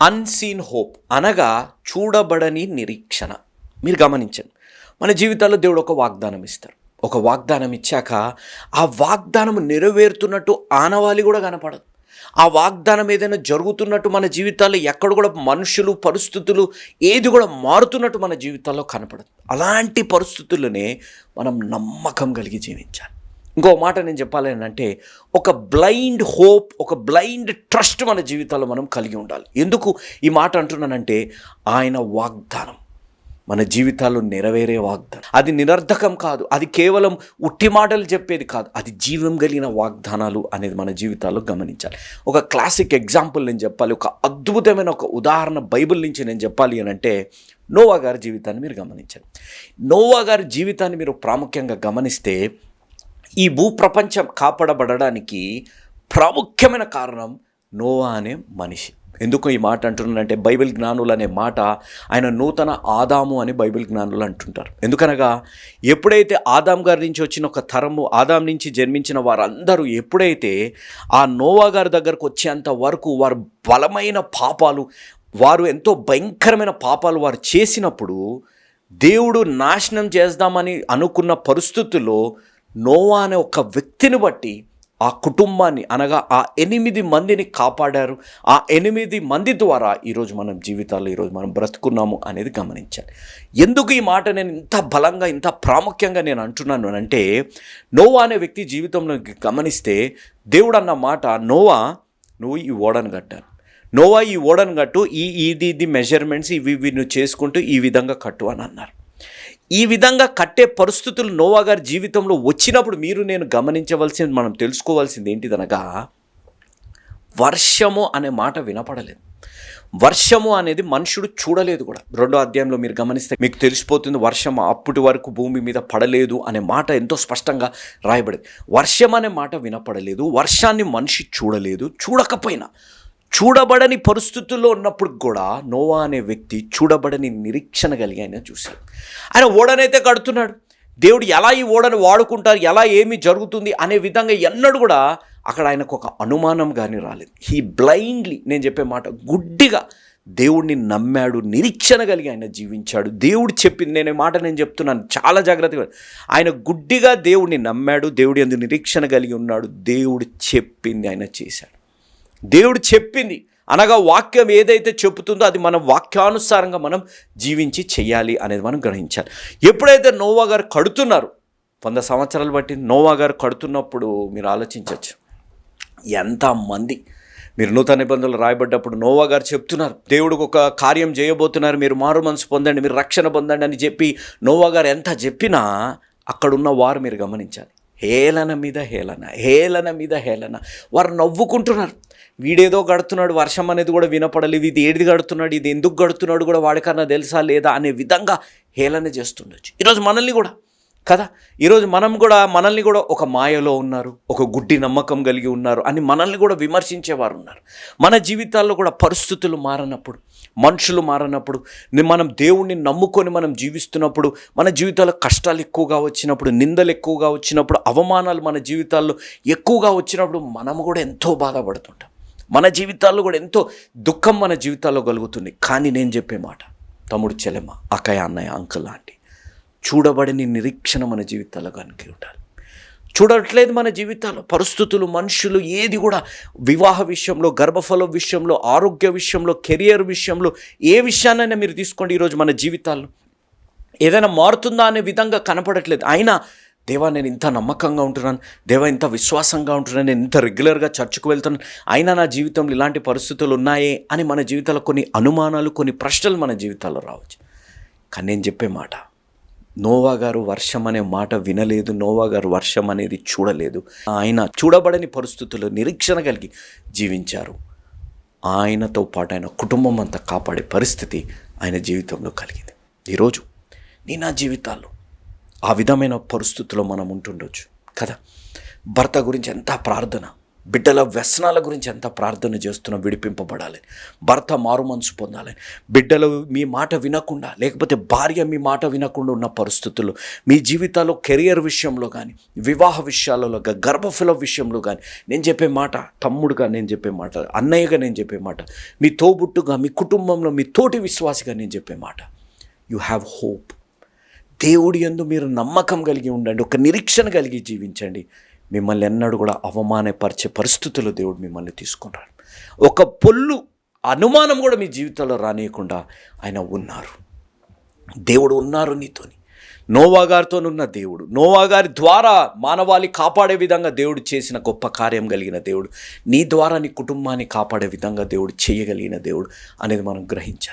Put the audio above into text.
Unseen hope అనగా చూడబడని నిరీక్షణ. మీరు గమనించండి, మన జీవితాల్లో దేవుడు ఒక వాగ్దానం ఇస్తారు. ఒక వాగ్దానం ఇచ్చాక ఆ వాగ్దానం నెరవేరుతున్నట్టు ఆనవాళి కూడా కనపడదు. ఆ వాగ్దానం ఏదైనా జరుగుతున్నట్టు మన జీవితాల్లో ఎక్కడ కూడా మనుషులు, పరిస్థితులు ఏది కూడా మారుతున్నట్టు మన జీవితాల్లో కనపడదు. అలాంటి పరిస్థితుల్లోనే మనం నమ్మకం కలిగి జీవించాలి. ఇంకో మాట నేను చెప్పాలి అంటే, ఒక బ్లైండ్ హోప్, ఒక బ్లైండ్ ట్రస్ట్ మన జీవితాల్లో మనం కలిగి ఉండాలి. ఎందుకు ఈ మాట అంటున్నానంటే, ఆయన వాగ్దానం మన జీవితాల్లో నెరవేరే వాగ్దానం. అది నిరర్ధకం కాదు, అది కేవలం ఉట్టి మాటలు చెప్పేది కాదు, అది జీవం కలిగిన వాగ్దానాలు అనేది మన జీవితాల్లో గమనించాలి. ఒక క్లాసిక్ ఎగ్జాంపుల్ నేను చెప్పాలి, ఒక అద్భుతమైన ఒక ఉదాహరణ బైబిల్ నుంచి నేను చెప్పాలి అని అంటే, నోవా గారి జీవితాన్ని మీరు గమనించండి. నోవా గారి జీవితాన్ని మీరు ప్రాముఖ్యంగా గమనిస్తే, ఈ భూప్రపంచం కాపాడబడడానికి ప్రాముఖ్యమైన కారణం నోవా అనే మనిషి. ఎందుకు ఈ మాట అంటున్నానంటే, బైబిల్ జ్ఞానులు అనే మాట ఆయన నూతన ఆదాము అని బైబిల్ జ్ఞానులు అంటుంటారు. ఎందుకనగా ఎప్పుడైతే ఆదాం గారి నుంచి వచ్చిన ఒక తరము, ఆదాం నుంచి జన్మించిన వారందరూ ఎప్పుడైతే ఆ నోవా గారి దగ్గరకు వచ్చేంత వరకు వారు బలమైన పాపాలు, వారు ఎంతో భయంకరమైన పాపాలు వారు చేసినప్పుడు, దేవుడు నాశనం చేద్దామని అనుకున్న పరిస్థితుల్లో నోవా అనే ఒక వ్యక్తిని బట్టి ఆ కుటుంబాన్ని, అనగా ఆ 8 మందిని కాపాడారు. ఆ 8 మంది ద్వారా ఈరోజు మనం జీవితాల్లో ఈరోజు మనం బ్రతుకున్నాము అనేది గమనించాలి. ఎందుకు ఈ మాట నేను ఇంత బలంగా, ఇంత ప్రాముఖ్యంగా నేను అంటున్నాను అంటే, నోవా అనే వ్యక్తి జీవితంలో గమనిస్తే దేవుడు అన్న మాట, నోవా నువ్వు ఈ ఓడను కట్టాను, నోవా ఈ ఓడను కట్టు, ఇది మెజర్మెంట్స్ ఇవి నువ్వు చేసుకుంటూ ఈ విధంగా కట్టు అని అన్నారు. ఈ విధంగా కట్టే పరిస్థితులు నోవా గారి జీవితంలో వచ్చినప్పుడు మీరు నేను గమనించవలసింది, మనం తెలుసుకోవాల్సింది ఏంటిదనగా, వర్షము అనే మాట వినపడలేదు. వర్షము అనేది మనుషుడు చూడలేదు కూడా. 2వ అధ్యాయంలో మీరు గమనిస్తే మీకు తెలిసిపోతుంది, వర్షం అప్పటి వరకు భూమి మీద పడలేదు అనే మాట ఎంతో స్పష్టంగా రాయబడింది. వర్షం అనే మాట వినపడలేదు, వర్షాన్ని మనిషి చూడలేదు. చూడకపోయినా చూడబడని పరిస్థితుల్లో ఉన్నప్పుడు కూడా నోవా అనే వ్యక్తి చూడబడని నిరీక్షణ కలిగి ఆయన చూశాడు. ఆయన ఓడనైతే కడుతున్నాడు. దేవుడు ఎలా ఈ ఓడను వాడుకుంటారు, ఎలా ఏమి జరుగుతుంది అనే విధంగా ఎన్నడూ కూడా అక్కడ ఆయనకు ఒక అనుమానం కానీ రాలేదు. హీ బ్లైండ్లీ, నేను చెప్పే మాట, గుడ్డిగా దేవుడిని నమ్మాడు, నిరీక్షణ కలిగి ఆయన జీవించాడు. దేవుడు చెప్పింది, నేను మాట నేను చెప్తున్నాను చాలా జాగ్రత్తగా, ఆయన గుడ్డిగా దేవుడిని నమ్మాడు, దేవుడి యందు నిరీక్షణ కలిగి ఉన్నాడు. దేవుడు చెప్పింది ఆయన చేశాడు. దేవుడు చెప్పింది అనగా వాక్యం ఏదైతే చెబుతుందో అది మన వాక్యానుసారంగా మనం జీవించి చెయ్యాలి అనేది మనం గ్రహించాలి. ఎప్పుడైతే నోవా గారు కడుతున్నారు, 100 సంవత్సరాలు బట్టి నోవా గారు కడుతున్నప్పుడు మీరు ఆలోచించవచ్చు, ఎంతమంది, మీరు నూతన నిబంధనలు రాయబడ్డప్పుడు నోవా గారు చెప్తున్నారు, దేవుడికి ఒక కార్యం చేయబోతున్నారు, మీరు మారు మనసు పొందండి, మీరు రక్షణ పొందండి అని చెప్పి నోవా గారు ఎంత చెప్పినా అక్కడున్న వారు మీరు గమనించాలి, హేళన మీద హేళన, హేళన మీద హేళన. వారు నవ్వుకుంటున్నారు. వీడేదో కడుతున్నాడు, వర్షం అనేది కూడా వినపడలేదు, ఇది ఏది కడుతున్నాడు, ఇది ఎందుకు కడుతున్నాడు కూడా వాడికన్నా తెలుసా లేదా అనే విధంగా హేళన చేస్తుండొచ్చు. ఈరోజు మనల్ని కూడా కదా, ఈరోజు మనల్ని కూడా ఒక మాయలో ఉన్నారు, ఒక గుడ్డి నమ్మకం కలిగి ఉన్నారు అని మనల్ని కూడా విమర్శించేవారు ఉన్నారు. మన జీవితాల్లో కూడా పరిస్థితులు మారినప్పుడు, మనుషులు మారినప్పుడు, మనం దేవుణ్ణి నమ్ముకొని మనం జీవిస్తున్నప్పుడు, మన జీవితాల్లో కష్టాలు ఎక్కువగా వచ్చినప్పుడు, నిందలు ఎక్కువగా వచ్చినప్పుడు, అవమానాలు మన జీవితాల్లో ఎక్కువగా వచ్చినప్పుడు మనము కూడా ఎంతో బాధపడుతుంటాం. మన జీవితాల్లో కూడా ఎంతో దుఃఖం మన జీవితాల్లో కలుగుతుంది. కానీ నేను చెప్పే మాట, తమ్ముడు, చెల్లెమ్మ, అక్కయ్య, అన్నయ్య, అంకుల్ లాంటి చూడబడని నిరీక్షణ మన జీవితాల్లో కనుక ఉండాలి. చూడట్లేదు మన జీవితాల్లో పరిస్థితులు, మనుషులు ఏది కూడా, వివాహ విషయంలో, గర్భఫలం విషయంలో, ఆరోగ్య విషయంలో, కెరియర్ విషయంలో, ఏ విషయాన్నైనా మీరు తీసుకోండి, ఈరోజు మన జీవితాల్లో ఏదైనా మారుతుందా అనే విధంగా కనపడట్లేదు. అయినా దేవా నేను ఇంత నమ్మకంగా ఉంటున్నాను, దేవా ఇంత విశ్వాసంగా ఉంటున్నాను, నేను ఇంత రెగ్యులర్గా చర్చకు వెళ్తున్నాను, అయినా నా జీవితంలో ఇలాంటి పరిస్థితులు ఉన్నాయే అని మన జీవితాల్లో కొన్ని అనుమానాలు, కొన్ని ప్రశ్నలు మన జీవితాల్లో రావచ్చు. కానీ నేను చెప్పే మాట, నోవా గారు వర్షం అనే మాట వినలేదు, నోవా గారు వర్షం అనేది చూడలేదు. ఆయన చూడబడని పరిస్థితుల్లో నిరీక్షణ కలిగి జీవించారు. ఆయనతో పాటు ఆయన కుటుంబం అంతా కాపాడే పరిస్థితి ఆయన జీవితంలో కలిగింది. ఈరోజు నా జీవితాల్లో ఆ విధమైన పరిస్థితుల్లో మనం ఉంటుండొచ్చు కదా. భర్త గురించి ఎంత ప్రార్థన, బిడ్డల వ్యసనాల గురించి ఎంత ప్రార్థన చేస్తున్నా విడిపింపబడాలి, భర్త మారు మనసు పొందాలి, బిడ్డలు మీ మాట వినకుండా, లేకపోతే భార్య మీ మాట వినకుండా ఉన్న పరిస్థితుల్లో మీ జీవితాల్లో కెరియర్ విషయంలో కానీ, వివాహ విషయాలలో కానీ, గర్భఫల విషయంలో కానీ నేను చెప్పే మాట, తమ్ముడుగా నేను చెప్పే మాట, అన్నయ్యగా నేను చెప్పే మాట, మీ తోబుట్టుగా, మీ కుటుంబంలో మీ తోటి విశ్వాసిగా నేను చెప్పే మాట, యు హ్యావ్ హోప్. దేవుడి యందు మీరు నమ్మకం కలిగి ఉండండి, ఒక నిరీక్షణ కలిగి జీవించండి. మిమ్మల్ని ఎన్నడూ కూడా అవమానపరిచే పరిస్థితుల్లో దేవుడు మిమ్మల్ని తీసుకున్నారు. ఒక పొల్లు అనుమానం కూడా మీ జీవితంలో రానియకుండా ఆయన ఉన్నారు. దేవుడు ఉన్నారు నీతోని. నోవా గారితోనున్న దేవుడు, నోవా గారి ద్వారా మానవాళి కాపాడే విధంగా దేవుడు చేసిన గొప్ప కార్యం కలిగిన దేవుడు, నీ ద్వారా నీ కుటుంబాన్ని కాపాడే విధంగా దేవుడు చేయగలిగిన దేవుడు అనేది మనం గ్రహించాలి.